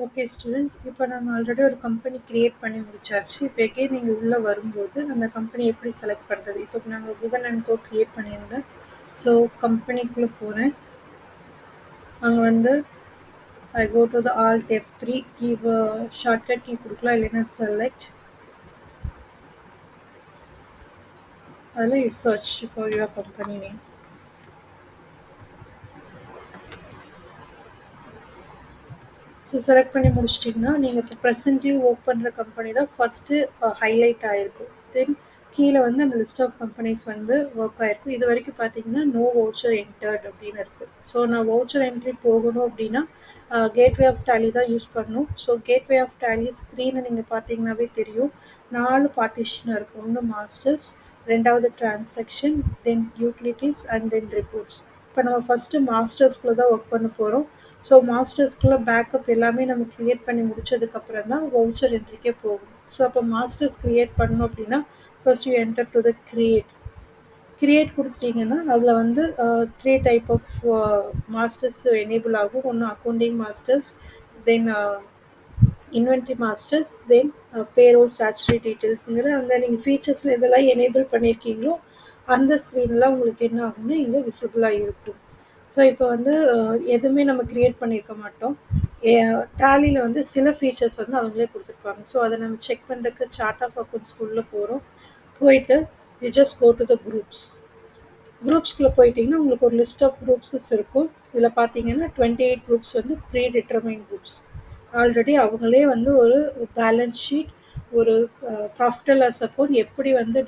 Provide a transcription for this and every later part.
Okay student, இப்போ நம்ம already ஒரு கம்பெனி கிரியேட் பண்ணி முடிச்சாச்சு. இப்போ எகெயின் நீங்கள் உள்ளே வரும்போது அந்த கம்பெனி எப்படி செலக்ட் பண்ணுறது? இப்போ நாங்கள் குகன் அண்ட் கோ கிரியேட் பண்ணியிருந்தேன். ஸோ கம்பெனிக்குள்ளே போகிறேன். அங்கே வந்து I go to the alt F3 key, shortcut key கொடுக்கலாம், இல்லைன்னா செலக்ட். அதில் you search for your company name. So select பண்ணி முடிச்சிட்டிங்கன்னா நீங்கள் இப்போ ப்ரெசென்ட்லி ஒர்க் பண்ணுற கம்பெனி தான் ஃபஸ்ட்டு ஹைலைட் ஆகிருக்கும். தென் கீழே வந்து அந்த லிஸ்ட் ஆஃப் கம்பெனிஸ் வந்து ஒர்க் ஆகிருக்கும். இது வரைக்கும் பார்த்தீங்கன்னா நோ வவுச்சர் என்டர்ட் அப்படின்னு இருக்குது. ஸோ நான் வவுச்சர் என்ட்ரி போகணும் அப்படின்னா கேட்வே ஆஃப் டேலி தான் யூஸ் பண்ணணும். ஸோ கேட்வே ஆஃப் டேலி ஸ்க்ரீனை நீங்கள் பார்த்தீங்கன்னாவே தெரியும். 4 பார்ட்டிஷனாக இருக்கும். ஒன்று மாஸ்டர்ஸ், ரெண்டாவது transaction, then utilities and then reports. இப்போ நம்ம ஃபஸ்ட்டு மாஸ்டர்ஸ்குள்ளே தான் ஒர்க் பண்ண போகிறோம். ஸோ மாஸ்டர்ஸ்குள்ளே பேக்கப் எல்லாமே நம்ம க்ரியேட் பண்ணி முடிச்சதுக்கப்புறம் தான் வவுச்சர் என்ட்ரிக்கே போகும். ஸோ அப்போ மாஸ்டர்ஸ் க்ரியேட் பண்ணணும் அப்படின்னா first you enter to the create கொடுத்தீங்கன்னா அதில் வந்து 3 டைப் ஆஃப் மாஸ்டர்ஸ் எனேபிள் ஆகும். ஒன்று அக்கௌண்டிங் மாஸ்டர்ஸ், தென் இன்வென்ட்ரி மாஸ்டர்ஸ், தென் பேரோல் ஸ்டாச்சுரி டீட்டெயில்ஸுங்கிற அந்த நீங்கள் ஃபீச்சர்ஸில் இதெல்லாம் எனேபிள் பண்ணியிருக்கீங்களோ அந்த ஸ்க்ரீன்லாம் உங்களுக்கு என்ன ஆகும்னா இங்கே விசிபிளாக இருக்கும். ஸோ இப்போ வந்து எதுவுமே நம்ம க்ரியேட் பண்ணியிருக்க மாட்டோம். டேலியில் வந்து சில ஃபீச்சர்ஸ் வந்து அவங்களே கொடுத்துருப்பாங்க. ஸோ அதை நம்ம செக் பண்ணுறதுக்கு சார்ட் ஆஃப் அக்கௌண்ட்ஸ்குள்ளே போகிறோம். போயிட்டு you just go to the குரூப்ஸ்குள்ளே போயிட்டிங்கன்னா உங்களுக்கு ஒரு லிஸ்ட் ஆஃப் குரூப்ஸஸ் இருக்கும். இதில் பார்த்தீங்கன்னா 28 குரூப்ஸ் வந்து ப்ரீ டிட்டர்மைன் குரூப்ஸ். ஆல்ரெடி அவங்களே வந்து ஒரு பேலன்ஸ் ஷீட், ஒரு ப்ராஃபிட் அண்ட் லாஸ் அக்கௌண்ட் எப்படி வந்து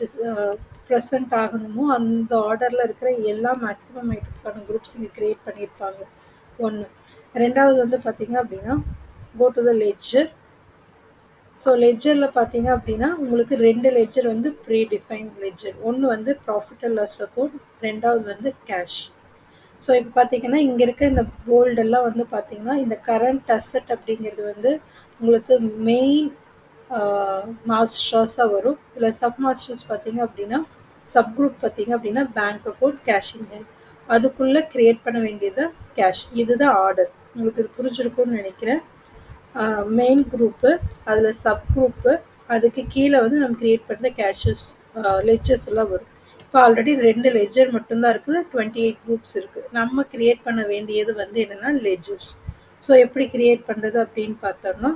ப்ரெசென்ட் ஆகணுமோ அந்த ஆர்டரில் இருக்கிற எல்லா மேக்ஸிமம் ஐட்டத்துக்கான குரூப்ஸ் இங்கே க்ரியேட் பண்ணியிருப்பாங்க. ஒன்று. ரெண்டாவது வந்து பார்த்தீங்க அப்படின்னா go to the ledger. So லெட்ஜரில் பார்த்தீங்க அப்படின்னா உங்களுக்கு 2 லெட்ஜர் வந்து ப்ரீ டிஃபைன்ட் லெட்ஜர். ஒன்று வந்து ப்ராஃபிட் அண்ட் லாஸ் அக்கௌண்ட், ரெண்டாவது வந்து கேஷ். ஸோ இப்போ பார்த்தீங்கன்னா இங்கே இருக்க இந்த போல்டெல்லாம் வந்து பார்த்தீங்கன்னா இந்த கரண்ட் அசெட் அப்படிங்கிறது வந்து உங்களுக்கு மெயின் மாஸ்டர்ஸாக வரும். இதில் சப் மாஸ்டர்ஸ் பார்த்தீங்க அப்படின்னா சப் குரூப் பார்த்தீங்க அப்படின்னா பேங்க் அக்கௌண்ட், கேஷிங் அதுக்குள்ளே க்ரியேட் பண்ண வேண்டியது கேஷ். இதுதான் ஆர்டர். உங்களுக்கு இது புரிஞ்சிருக்கும்னு நினைக்கிறேன். மெயின் குரூப்பு, அதில் சப் குரூப்பு, அதுக்கு கீழே வந்து நம்ம க்ரியேட் பண்ணுற கேஷஸ் லெட்ஜர்ஸ் எல்லாம் வரும். இப்போ ஆல்ரெடி 2 லெட்ஜர் மட்டும்தான் இருக்குது, 28 குரூப்ஸ் இருக்குது. நம்ம க்ரியேட் பண்ண வேண்டியது வந்து என்னென்னா லெட்ஜர்ஸ். ஸோ எப்படி க்ரியேட் பண்ணுறது அப்படின்னு பார்த்தோம்னா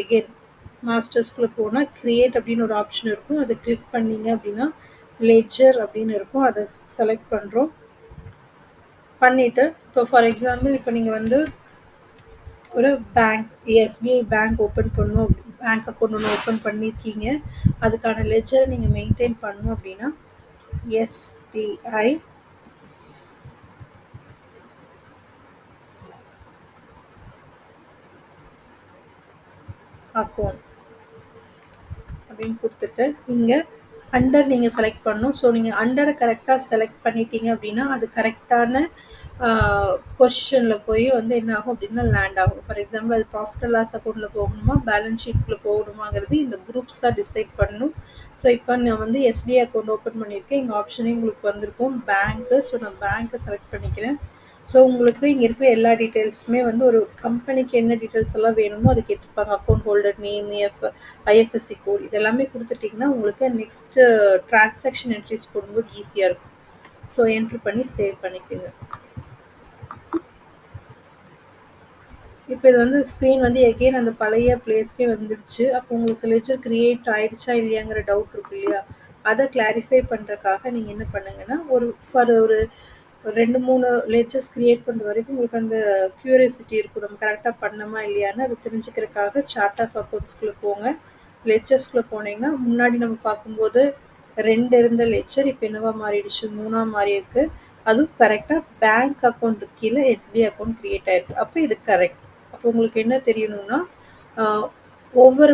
எகெயின் மாஸ்டர்ஸ்குள்ளே போனால் க்ரியேட் அப்படின்னு ஒரு ஆப்ஷன் இருக்கும். அதை கிளிக் பண்ணிங்க அப்படின்னா லெட்ஜர் அப்படின்னு இருக்கும். அதை செலக்ட் பண்ணுறோம். பண்ணிவிட்டு இப்போ ஃபார் எக்ஸாம்பிள் இப்போ நீங்கள் வந்து ஒரு பேங்க், எஸ்பிஐ பேங்க் ஓப்பன் பண்ணணும், பேங்க் அக்கௌண்ட் ஒன்று ஓப்பன் பண்ணியிருக்கீங்க. அதுக்கான லெட்ஜரை நீங்கள் மெயின்டைன் பண்ணணும் அப்படின்னா எஸ்பிஐ அக்கௌண்ட் அப்படின்னு கொடுத்துட்டு இங்கே அண்டர் நீங்கள் செலக்ட் பண்ணணும். ஸோ நீங்கள் அண்டரை கரெக்டாக செலக்ட் பண்ணிட்டீங்க அப்படின்னா அது கரெக்டான பொசிஷனில் போய் வந்து என்ன ஆகும் அப்படின்னா லேண்ட் ஆகும். ஃபார் எக்ஸாம்பிள் அது ப்ராஃபிட் அண்ட் லாஸ் அக்கௌண்ட்டில் போகணுமா, பேலன்ஸ் ஷீட்டில் போகணுமாங்கிறது இந்த குரூப்ஸ் தான் டிசைட் பண்ணணும். ஸோ இப்போ நான் வந்து எஸ்பிஐ அக்கௌண்ட் ஓப்பன் பண்ணியிருக்கேன். இங்கே ஆப்ஷனே உங்களுக்கு வந்திருக்கும் பேங்க்கு. ஸோ நான் பேங்க்கை செலக்ட் பண்ணிக்கிறேன். ஸோ உங்களுக்கு இங்கே இருக்கிற எல்லா டீட்டெயில்ஸுமே வந்து ஒரு கம்பெனிக்கு என்ன டீட்டெயில்ஸ் எல்லாம் வேணுமோ அது கேட்டிருப்பாங்க. Account holder name, IFSC code இதெல்லாமே கொடுத்துட்டிங்கன்னா உங்களுக்கு நெக்ஸ்ட்டு ட்ரான்சாக்ஷன் என்ட்ரிஸ் போடும்போது ஈஸியாக இருக்கும். ஸோ என்ட்ரி பண்ணி சேவ் பண்ணிக்கோங்க. இப்போ இது வந்து ஸ்க்ரீன் வந்து எகெயின் அந்த பழைய பிளேஸ்க்கே வந்துடுச்சு. அப்போ உங்களுக்கு லெட்ஜர் க்ரியேட் ஆகிடுச்சா இல்லையாங்கிற டவுட் இருக்கு இல்லையா, அதை கிளாரிஃபை பண்ணுறதுக்காக நீங்கள் என்ன பண்ணுங்கன்னா ஒரு 2-3 லெட்ஜர்ஸ் க்ரியேட் பண்ணுற வரைக்கும் உங்களுக்கு அந்த க்யூரியாசிட்டி இருக்கும், நம்ம கரெக்டாக பண்ணோமா இல்லையான்னு அதை தெரிஞ்சுக்கிறதுக்காக சார்ட் ஆஃப் அக்கௌண்ட்ஸ்குள்ளே போங்க. லெட்ஜர்ஸ்குள்ளே போனீங்கன்னா முன்னாடி நம்ம பார்க்கும்போது 2 இருந்த லெட்ஜர் இப்போ என்னவா மாறிடுச்சு, 3ஆக மாறி இருக்குது. அதுவும் கரெக்டாக பேங்க் அக்கௌண்ட் கீழே எஸ்பிஐ அக்கௌண்ட் க்ரியேட் ஆகிருக்கு. அப்போ இது கரெக்ட். அப்போ உங்களுக்கு என்ன தெரியணும்னா ஒவ்வொரு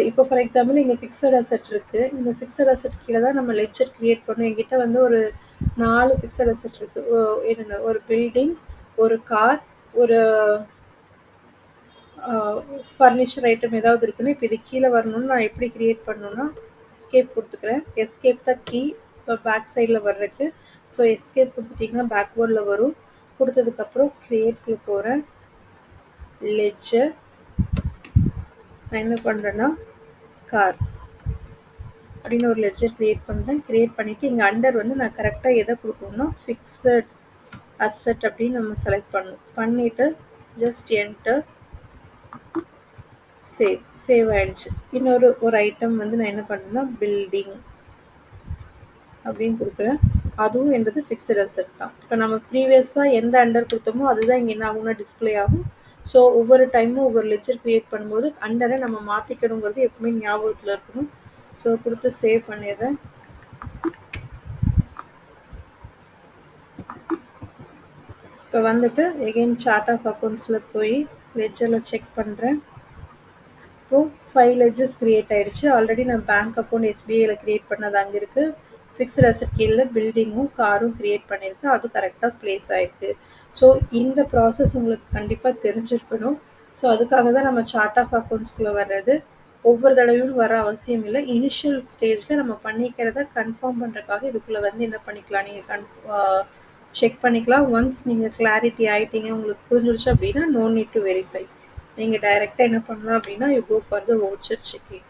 இப்போ ஃபார் எக்ஸாம்பிள் இங்கே ஃபிக்ஸட் அசெட் இருக்குது. இந்த ஃபிக்ஸட் அசெட் கீழே தான் நம்ம லெட்ஜர் க்ரியேட் பண்ணோம். என்கிட்ட வந்து ஒரு 4 ஃபிக்ஸட் அசெட் இருக்குது. என்னென்ன ஒரு பில்டிங், ஒரு கார், ஒரு ஃபர்னிச்சர் ஐட்டம் ஏதாவது இருக்குன்னு. இப்போ இது கீழே வரணும்னு நான் எப்படி க்ரியேட் பண்ணணுன்னா எஸ்கேப் கொடுத்துக்கிறேன். எஸ்கேப் தான் கீ இப்போ பேக் சைடில் வர்றதுக்கு. ஸோ எஸ்கேப் கொடுத்துட்டிங்கன்னா பேக்வேர்டில் வரும். கொடுத்ததுக்கப்புறம் க்ரியேட்குள்ளே போகிறேன். லெட்ஜர் நான் என்ன பண்ணுறேன்னா கார் அப்படின்னு ஒரு லெட்ஜர் கிரியேட் பண்ணுறேன். கிரியேட் பண்ணிவிட்டு இங்கே அண்டர் வந்து நான் கரெக்டாக எதை கொடுக்கணும்னா ஃபிக்ஸட் அசெட் அப்படின்னு நம்ம செலக்ட் பண்ணணும். பண்ணிவிட்டு ஜஸ்ட் என்டர், சேவ் ஆயிடுச்சு. இன்னொரு ஐட்டம் வந்து நான் என்ன பண்ணுறேன்னா பில்டிங் அப்படின்னு கொடுக்குறேன். அதுவும் என்றது ஃபிக்ஸட் அசெட் தான். இப்போ நம்ம ப்ரீவியஸாக எந்த அண்டர் கொடுத்தோமோ அதுதான் இங்கே என்ன ஆகும்னா டிஸ்பிளே ஆகும். ஸோ ஒவ்வொரு டைமும் ஒவ்வொரு லெட்ஜர் கிரியேட் பண்ணும்போது அண்டரை நம்ம மாற்றிக்கணுங்கிறது எப்பவுமே ஞாபகத்தில் இருக்கணும். ஸோ கொடுத்து சேவ் பண்ணிடுறேன். இப்போ வந்துட்டு எகெயின் சார்ட் ஆஃப் அக்கௌண்ட்ஸில் போய் லெட்ஜரில் செக் பண்ணுறேன். இப்போது 5 லெட்ஜர்ஸ் கிரியேட் ஆகிடுச்சு. ஆல்ரெடி நான் பேங்க் அக்கௌண்ட் எஸ்பிஐயில் கிரியேட் பண்ணது அங்கே இருக்குது. ஃபிக்ஸ்ட் அசெட் கீழே பில்டிங்கும் காரும் கிரியேட் பண்ணியிருக்கு. அது கரெக்டாக ப்ளேஸ் ஆகிருக்கு. ஸோ இந்த ப்ராசஸ் உங்களுக்கு கண்டிப்பாக தெரிஞ்சிருக்கணும். ஸோ அதுக்காக தான் நம்ம சார்ட் ஆஃப் அக்கௌண்ட்ஸ்குள்ளே வர்றது. ஒவ்வொரு தடவையும் வர அவசியம் இல்லை. இனிஷியல் ஸ்டேஜில் நம்ம பண்ணிக்கிறத கன்ஃபார்ம் பண்ணுறதுக்காக இதுக்குள்ளே வந்து என்ன பண்ணிக்கலாம், நீங்கள் செக் பண்ணிக்கலாம். ஒன்ஸ் நீங்கள் கிளாரிட்டி ஆகிட்டீங்க, உங்களுக்கு புரிஞ்சிருச்சு அப்படின்னா நோ நீட் டு வெரிஃபை. நீங்கள் டைரெக்டாக என்ன பண்ணலாம் அப்படின்னா you go for the voucher checking.